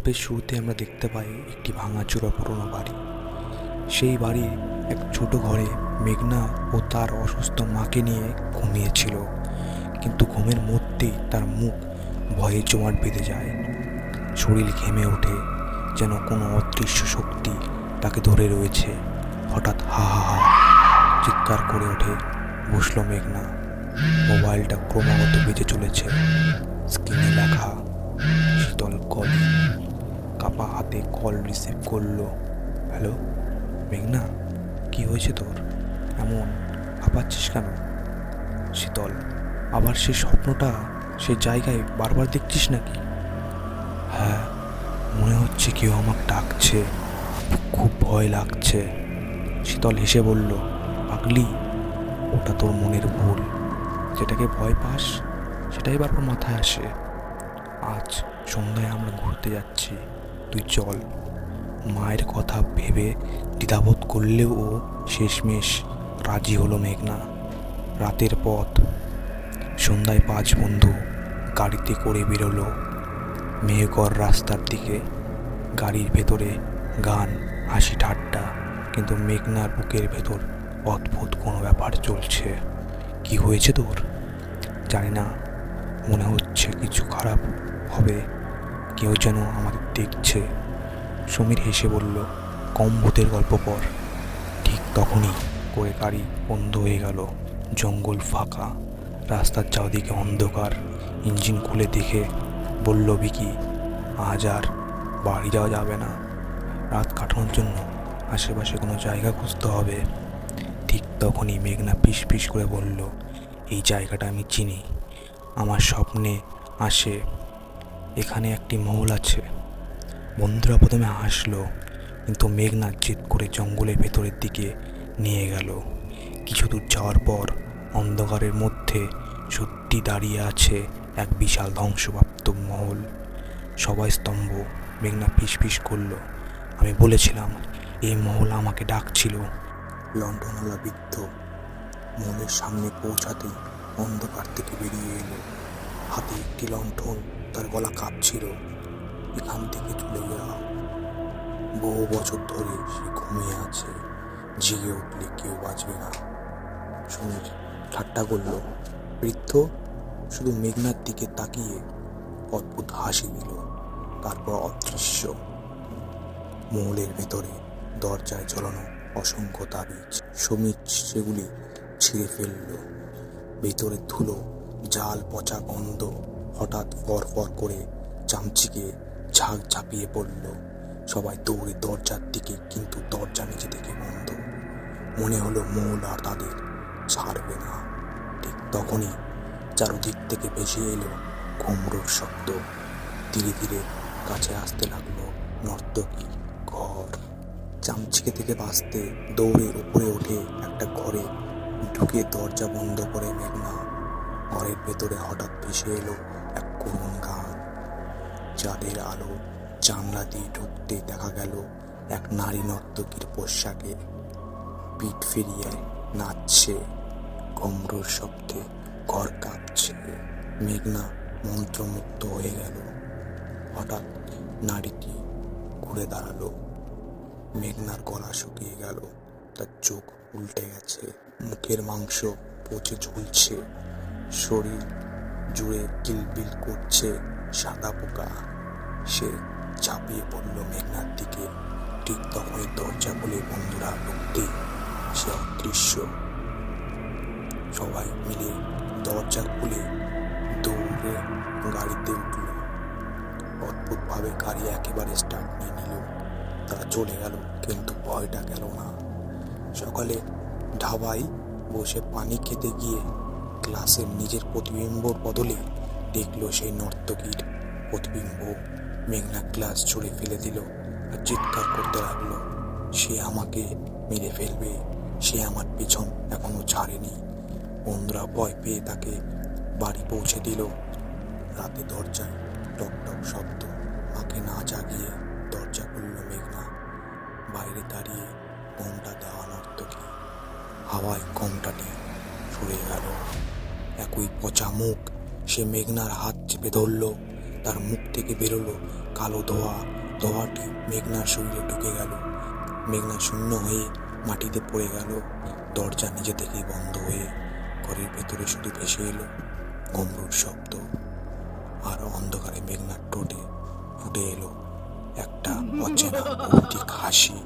গল্পের শুরুতে আমরা দেখতে পাই একটি ভাঙাচোরা পুরনো বাড়ি। সেই বাড়ির এক ছোট ঘরে মেঘনা ও তার অসুস্থ মাকে নিয়ে ঘুমিয়েছিল, কিন্তু ঘুমের মধ্যেই তার মুখ ভয়ে জমাট বেঁধে যায়। শরীর ঘেমে ওঠে, যেন কোনো অদৃশ্য শক্তি তাকে ধরে রয়েছে। হঠাৎ হা হা হা চিৎকার করে ওঠে বসল মেঘনা। মোবাইলটা ক্রমাগত বেজে চলেছে। স্ক্রিনে লেখা শীতল কলিং। কাপা হাতে কল রিসিভ করলো। হ্যালো মেঘনা, কি হয়েছে তোর? এমন হাঁপাচ্ছিস কেন? শীতল, আবার সেই স্বপ্নটা সেই জায়গায় বারবার দেখছিস নাকি? হ্যাঁ, মনে হচ্ছে কেউ আমাকে ডাকছে, খুব ভয় লাগছে। শীতল হেসে বলল, পাগলি, ওটা তোর মনের ভুল। যেটাকে ভয় পাস সেটাই বারবার মাথায় আসে। আজ সন্ধ্যায় আমরা ঘুরতে যাচ্ছি, তুই চল। মায়ের কথা ভেবে দ্বিধাবোধ করলেও ও শেষমেশ রাজি হলো মেঘনা। রাতের পথ। সন্ধ্যায় 5 বন্ধু গাড়িতে করে বেরোলো মেহেরগড় রাস্তার দিকে। গাড়ির ভেতরে গান, হাসি ঠাট্টা, কিন্তু মেঘনার বুকের ভেতর অদ্ভুত কোনো ব্যাপার চলছে। কি হয়েছে তোর? জানি না, মনে হচ্ছে কিছু খারাপ হবে, কেউ যেন আমাদের দেখছে। সমীর হেসে বলল, কম ভূতের গল্প কর। ঠিক তখনই করে গাড়ি বন্ধ হয়ে গেল। জঙ্গল ফাঁকা, রাস্তার চারদিকে অন্ধকার। ইঞ্জিন খুলে দেখে বলল বিকি, আজ আর বাড়ি যাওয়া যাবে না। রাত কাটানোর জন্য আশেপাশে কোনো জায়গা খুঁজতে হবে। ঠিক তখনই মেঘনা পিস পিস করে বলল, এই জায়গাটা আমি চিনি, আমার স্বপ্নে আসে। এখানে একটি মহল আছে। বন্ধুরা প্রথমে হাসলো, কিন্তু মেঘনা জেদ করে জঙ্গলের ভেতরের দিকে নিয়ে গেল। কিছু দূর যাওয়ার পর অন্ধকারের মধ্যে সত্যি দাঁড়িয়ে আছে এক বিশাল ধ্বংসপ্রাপ্ত মহল। সবাই স্তম্ভ। মেঘনা ফিস ফিস করলো, আমি বলেছিলাম এই মহল আমাকে ডাকছিল। লণ্ঠনওয়ালা বৃদ্ধ মহলের সামনে পৌঁছাতেই অন্ধকার থেকে বেরিয়ে এলো, হাতে একটি লণ্ঠন। তার গলা কাঁপছিল। এখান থেকে চলে যাওয়া, বহু বছর ধরে সে ঘুমিয়ে আছে, জেগে উঠলে কেউ বাঁচবে না। সমীর ঠাট্টা করলো। বৃদ্ধ শুধু মেঘনার দিকে তাকিয়ে অদ্ভুত হাসি দিল, তারপর অদৃশ্য মহলের ভেতরে দরজায় ঝোলানো অসংখ্য তাবিজ। সমীর সেগুলি ছিঁড়ে ফেলল। ভেতরে ধুলো, জাল, পচা গন্ধ। হঠাৎ ফর ফর করে চামচিকে ঝাঁক ঝাঁপিয়ে পড়ল। সবাই দৌড়ে দরজার দিকে, কিন্তু দরজা নিচে থেকে বন্ধ। মনে হলো মহল আর তাদের ছাড়বে না। ঠিক তখনই চারদিক থেকে ভেসে এলো ঘুমরোর শব্দ। ধীরে ধীরে কাছে আসতে লাগলো নর্তকী ঘর। চামচিকে থেকে বাঁচতে দৌড়ে উপরে উঠে একটা ঘরে ঢুকে দরজা বন্ধ করে মেঘনা। ঘরের ভেতরে হঠাৎ ভেসে এলো এক করুণ গান। চাঁদের আলো জানলা দিয়ে ঢুকতে দেখা গেল এক নারী নর্তকীর পোশাকে পিঠ ফিরিয়ে নাচছে। ঘুমরোর শব্দে ঘর কাঁপছে। মেঘনা মন্ত্রমুগ্ধ হয়ে গেল। হঠাৎ নারীটি ঘুরে দাঁড়ালো। মেঘনার গলা শুকিয়ে গেল, তার চোখ উল্টে গেছে, মুখের মাংস পচে ঝুলছে, শরীর জুড়ে কিলবিল করছে সাদা পোকা। সে ঝাঁপিয়ে পড়ল মেঘনার দিকে। ঠিক তখনই দরজা খুলে বন্ধুরা ঢুকতে সে অদৃশ্য। সবাই মিলে দরজা খুলে দৌড়ে গাড়িতে উঠল। অদ্ভুতভাবে গাড়ি একেবারে স্টার্ট নিয়ে নিল। তারা চলে গেল, কিন্তু ভয়টা গেল না। সকালে ধাবায় বসে পানি খেতে গিয়ে গ্লাসের নিজের প্রতিবিম্বর বদলে দেখলো সেই নর্তকীর প্রতিবিম্ব। মেঘনা গ্লাস ছুঁড়ে ফেলে দিল আর চিৎকার করতে লাগলো, সে আমাকে মেরে ফেলবে, সে আমার পিছন এখনো ছাড়েনি। বন্ধুরা ভয় পেয়ে তাকে বাড়ি পৌঁছে দিল। রাতে দরজায় টক টক শব্দ। মাকে না জাগিয়ে দরজা খুলল মেঘনা। বাইরে দাঁড়িয়ে ঘোমটা দেওয়া নর্তকী। হাওয়ায় ঘোমটাটি সরে গেল। একই পচা মুখ। সে মেঘনার হাত চেপে ধরল, তার মুখ থেকে বেরোলো কালো ধোঁয়া। ধোঁয়াটি মেঘনার শরীরে ঢুকে গেল। মেঘনা শূন্য হয়ে মাটিতে পড়ে গেল। দরজা নিজে থেকেই বন্ধ হয়ে ঘরের ভেতরে শুধু ভেসে এলো ঘুমরুর শব্দ। আর অন্ধকারে মেঘনার ঠোঁটে ফুটে এলো একটা অচেনা ভৌতিক হাসি।